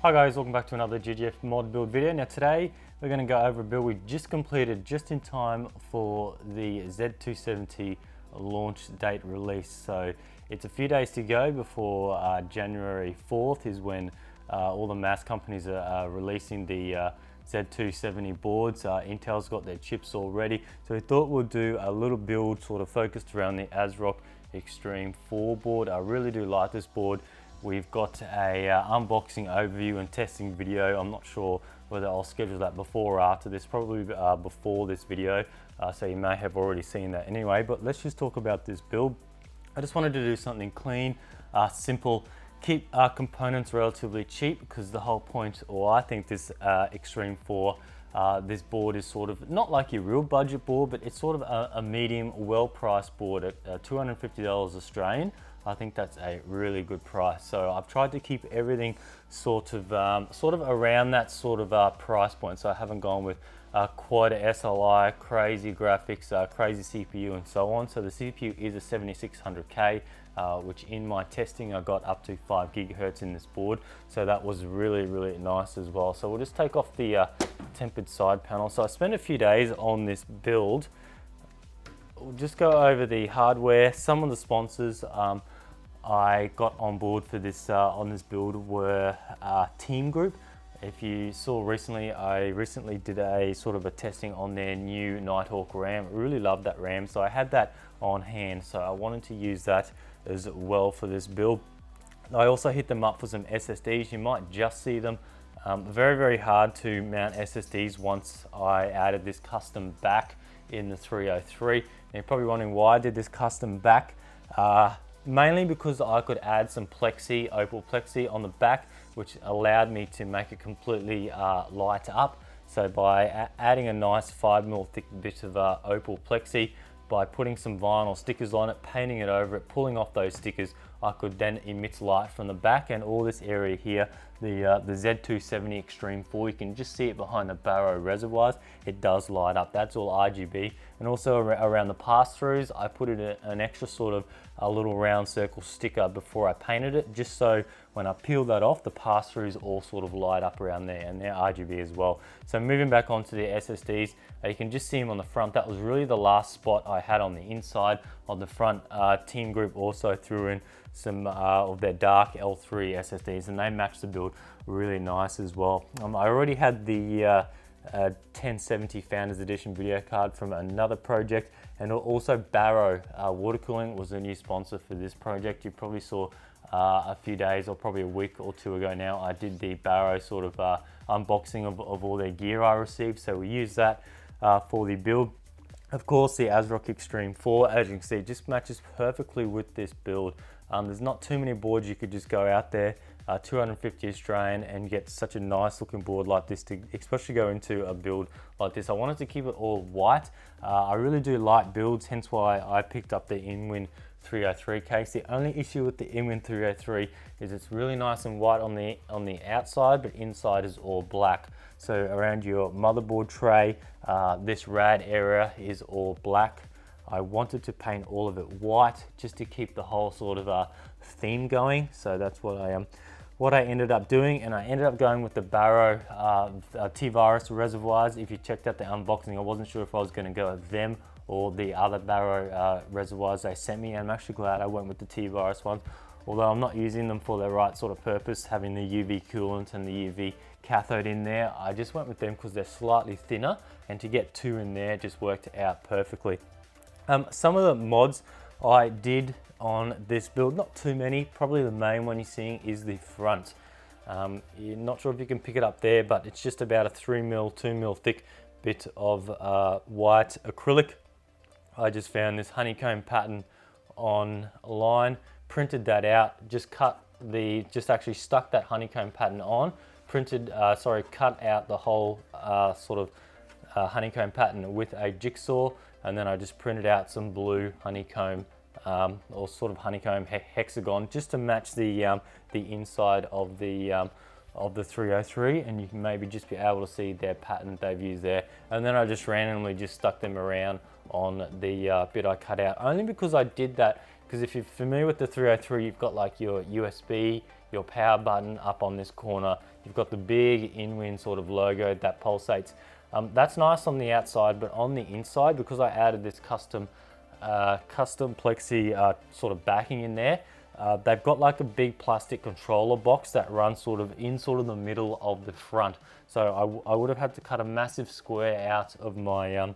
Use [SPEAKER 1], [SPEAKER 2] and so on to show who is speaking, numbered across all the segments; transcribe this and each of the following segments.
[SPEAKER 1] Hi guys, welcome back to another GGF mod build video. Now today we're going to go over a build we just completed just in time for the Z270 launch date release. So it's a few days to go before January 4th is when all the mass companies are releasing the Z270 boards. Intel's got their chips already. So we thought we'll do a little build sort of focused around the ASRock Extreme 4 board. I really do like this board. We've got a unboxing overview and testing video. I'm not sure whether I'll schedule that before or after this, probably before this video. So you may have already seen that anyway, but let's just talk about this build. I just wanted to do something clean, simple, keep our components relatively cheap, because the whole point, or I think this Extreme 4, this board is sort of not like your real budget board, but it's sort of a medium, well-priced board at $250 Australian. I think that's a really good price. So I've tried to keep everything sort of around that sort of price point. So I haven't gone with quite a SLI, crazy graphics, crazy CPU and so on. So the CPU is a 7600K, which in my testing I got up to 5 gigahertz in this board. So that was really, really nice as well. So we'll just take off the tempered side panel. So I spent a few days on this build. We'll just go over the hardware. Some of the sponsors I got on board for this on this build were Team Group. If you saw recently, I recently did a sort of a testing on their new Nighthawk RAM. I really love that RAM, so I had that on hand. So I wanted to use that as well for this build. I also hit them up for some SSDs. You might just see them. Very, very hard to mount SSDs once I added this custom back in the 303. And you're probably wondering why I did this custom back. Mainly because I could add some plexi, opal plexi on the back, which allowed me to make it completely light up. So by adding a nice 5mm thick bit of opal plexi, by putting some vinyl stickers on it, painting it over it, pulling off those stickers, I could then emit light from the back, and all this area here, the Z270 Extreme 4, you can just see it behind the Barrow reservoirs. It does light up. That's all RGB. And also around the pass-throughs, I put it an extra sort of a little round circle sticker before I painted it, just so when I peel that off, the pass-throughs all sort of light up around there, and they're RGB as well. So moving back onto the SSDs, you can just see them on the front. That was really the last spot I had on the inside. On the front, Team Group also threw in some of their dark L3 SSDs, and they matched the build really nice as well. I already had the 1070 Founders Edition video card from another project, and also Barrow water cooling was a new sponsor for this project. You probably saw a few days or probably a week or two ago now, I did the Barrow sort of unboxing of all their gear I received. So we used that for the build. Of course, the ASRock Extreme 4, as you can see, just matches perfectly with this build. There's not too many boards you could just go out there, 250 Australian, and get such a nice looking board like this to especially go into a build like this. I wanted to keep it all white. I really do like builds, hence why I picked up the InWin 303 case. The only issue with the InWin 303 is it's really nice and white on the outside, but inside is all black. So around your motherboard tray, this rad area is all black. I wanted to paint all of it white just to keep the whole sort of theme going. So that's what I ended up doing, and I ended up going with the Barrow T-Virus reservoirs. If you checked out the unboxing, I wasn't sure if I was going to go with them or the other Barrow reservoirs they sent me, and I'm actually glad I went with the T-Virus ones. Although I'm not using them for the right sort of purpose, having the UV coolant and the UV cathode in there, I just went with them because they're slightly thinner, and to get two in there just worked out perfectly. Some of the mods I did on this build, not too many, probably the main one you're seeing is the front. You're not sure if you can pick it up there, but it's just about a 3mm, 2mm thick bit of white acrylic. I just found this honeycomb pattern online, printed that out, just actually stuck that honeycomb pattern on, cut out the whole sort of honeycomb pattern with a jigsaw, and then I just printed out some blue honeycomb or sort of honeycomb hexagon just to match the inside of the 303, and you can maybe just be able to see their pattern they've used there. And then I just randomly just stuck them around on the bit I cut out, only because I did that because if you're familiar with the 303, you've got like your USB your power button up on this corner. You've got the big InWin sort of logo that pulsates. That's nice on the outside, but on the inside, because I added this custom plexi sort of backing in there, they've got like a big plastic controller box that runs sort of the middle of the front. So I would have had to cut a massive square out of my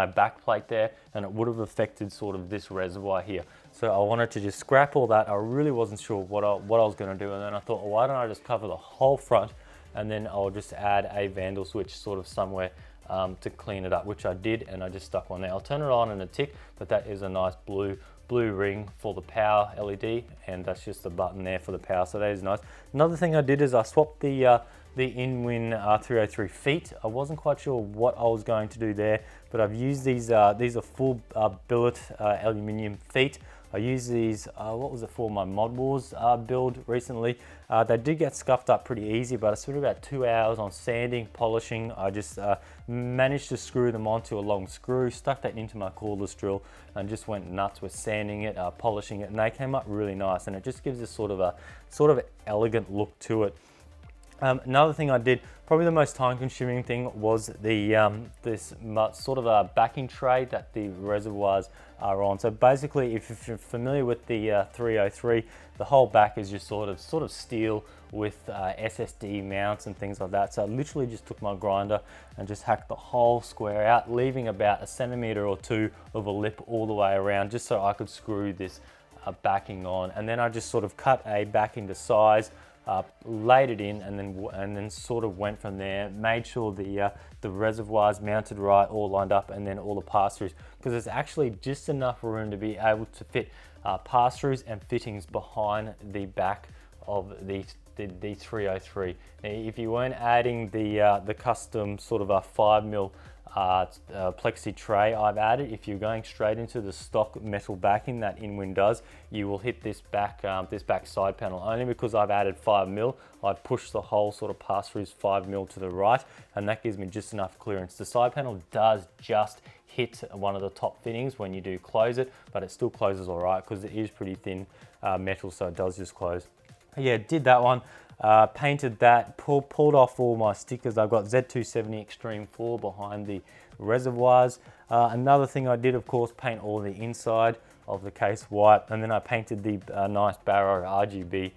[SPEAKER 1] back plate there, and it would have affected sort of this reservoir here. So I wanted to just scrap all that. I really wasn't sure what I was going to do, and then I thought, well, why don't I just cover the whole front, and then I'll just add a vandal switch sort of somewhere to clean it up, which I did, and I just stuck one there. I'll turn it on in a tick, but that is a nice blue ring for the power LED, and that's just the button there for the power, so that is nice. Another thing I did is I swapped the InWin 303 feet. I wasn't quite sure what I was going to do there, but I've used these are full billet aluminium feet. I used these, what was it for, my Mod Wars build recently. They did get scuffed up pretty easy, but I spent about 2 hours on sanding, polishing. I just managed to screw them onto a long screw, stuck that into my cordless drill, and just went nuts with sanding it, polishing it, and they came up really nice, and it just gives this sort of elegant look to it. Another thing I did, probably the most time-consuming thing, was this sort of a backing tray that the reservoirs are on. So basically, if you're familiar with the 303, the whole back is just sort of steel with SSD mounts and things like that. So I literally just took my grinder and just hacked the whole square out, leaving about 1 centimeter or 2 of a lip all the way around, just so I could screw this backing on. And then I just sort of cut a backing to size, laid it in, and then sort of went from there. Made sure the reservoirs mounted right, all lined up, and then all the pass-throughs, because there's actually just enough room to be able to fit pass-throughs and fittings behind the back of the 303. Now, if you weren't adding the custom sort of a 5mm plexi tray I've added, if you're going straight into the stock metal backing that InWin does, you will hit this back side panel. Only because I've added 5mm, I've pushed the whole sort of pass-throughs 5mm to the right, and that gives me just enough clearance. The side panel does just hit one of the top fittings when you do close it, but it still closes all right because it is pretty thin metal, so it does just close. Yeah, did that one. Painted that, pulled off all my stickers. I've got Z270 Extreme 4 behind the reservoirs. Another thing I did, of course, paint all the inside of the case white, and then I painted the nice Barrow RGB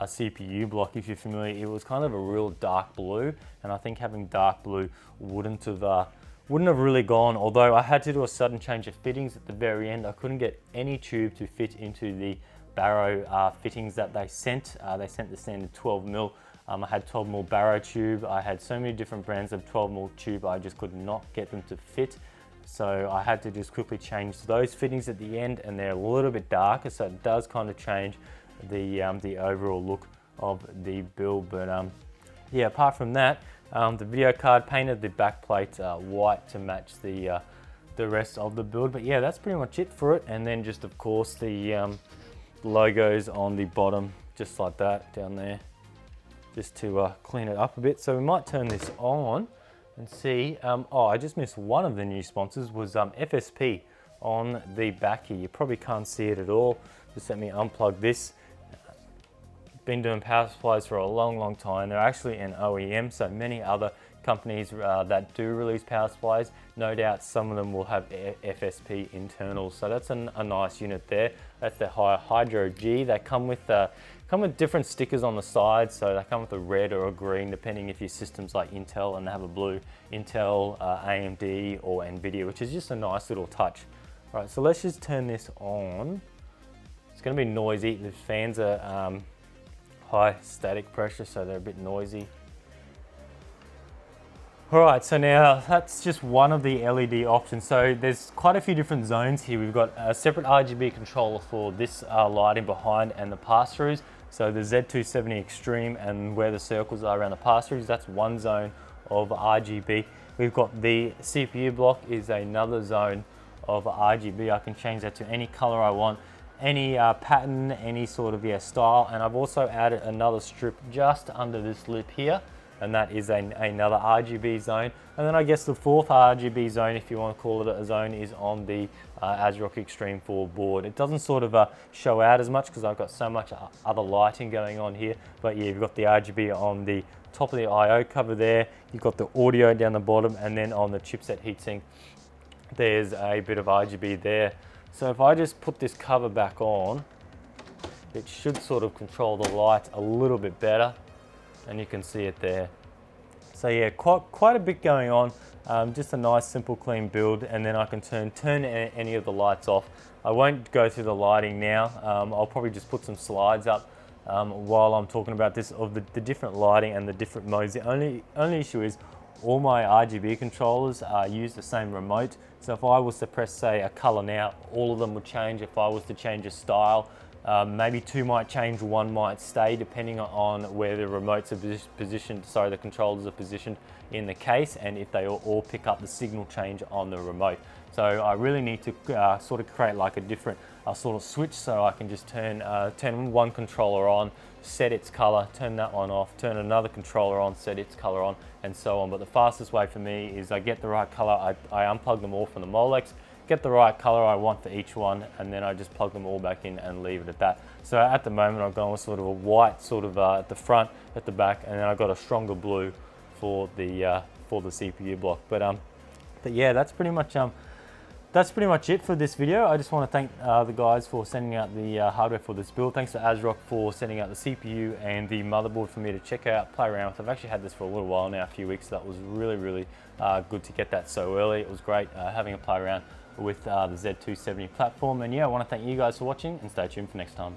[SPEAKER 1] CPU block. If you're familiar, it was kind of a real dark blue, and I think having dark blue wouldn't have really gone, although I had to do a sudden change of fittings at the very end. I couldn't get any tube to fit into the Barrow fittings that they sent. They sent the standard 12mm. I had 12mm Barrow tube. I had so many different brands of 12mm tube, I just could not get them to fit. So I had to just quickly change those fittings at the end, and they're a little bit darker, so it does kind of change the overall look of the build. But yeah, apart from that, the video card, painted the back plate white to match the rest of the build. But yeah, that's pretty much it for it. And then just, of course, the logos on the bottom, just like that down there, just to clean it up a bit. So we might turn this on and see. Oh, I just missed one of the new sponsors, was FSP on the back here. You probably can't see it at all. Just let me unplug this. Been doing power supplies for a long time. They're actually an OEM, so many other companies that do release power supplies, no doubt some of them will have FSP internals. So that's a nice unit there. That's the Hydro G. They come with different stickers on the side, so they come with a red or a green, depending if your system's like Intel, and they have a blue Intel, AMD, or Nvidia, which is just a nice little touch. All right, so let's just turn this on. It's going to be noisy. The fans are high static pressure, so they're a bit noisy. All right, so now that's just one of the LED options. So there's quite a few different zones here. We've got a separate RGB controller for this lighting behind and the pass-throughs. So the Z270 Extreme and where the circles are around the pass-throughs, that's one zone of RGB. We've got the CPU block is another zone of RGB. I can change that to any color I want, any pattern, any sort of style. And I've also added another strip just under this lip here, and that is another RGB zone. And then I guess the fourth RGB zone, if you want to call it a zone, is on the ASRock Extreme 4 board. It doesn't sort of show out as much because I've got so much other lighting going on here, but yeah, you've got the RGB on the top of the I/O cover there, you've got the audio down the bottom, and then on the chipset heatsink there's a bit of RGB there. So if I just put this cover back on, it should sort of control the light a little bit better, and you can see it there. So yeah, quite a bit going on. Just a nice simple clean build, and then I can turn any of the lights off. I won't go through the lighting now. I'll probably just put some slides up while I'm talking about this of the different lighting and the different modes. The only issue is all my RGB controllers use the same remote. So if I was to press, say, a color now, all of them would change. If I was to change a style, maybe two might change, one might stay, depending on where the remotes are positioned, sorry, the controllers are positioned in the case, and if they all pick up the signal change on the remote. So I really need to sort of create like a different sort of switch, so I can just turn one controller on, set its color, turn that one off, turn another controller on, set its color on, and so on. But the fastest way for me is I get the right color, I unplug them all from the Molex, get the right color I want for each one, and then I just plug them all back in and leave it at that. So at the moment I've gone with sort of a white sort of at the front, at the back, and then I've got a stronger blue for the CPU block. But yeah, that's pretty much it for this video. I just want to thank the guys for sending out the hardware for this build. Thanks to ASRock for sending out the CPU and the motherboard for me to check out, play around with. I've actually had this for a little while now, a few weeks. So that was really good to get that so early. It was great having a play around with the Z270 platform. And yeah, I want to thank you guys for watching, and stay tuned for next time.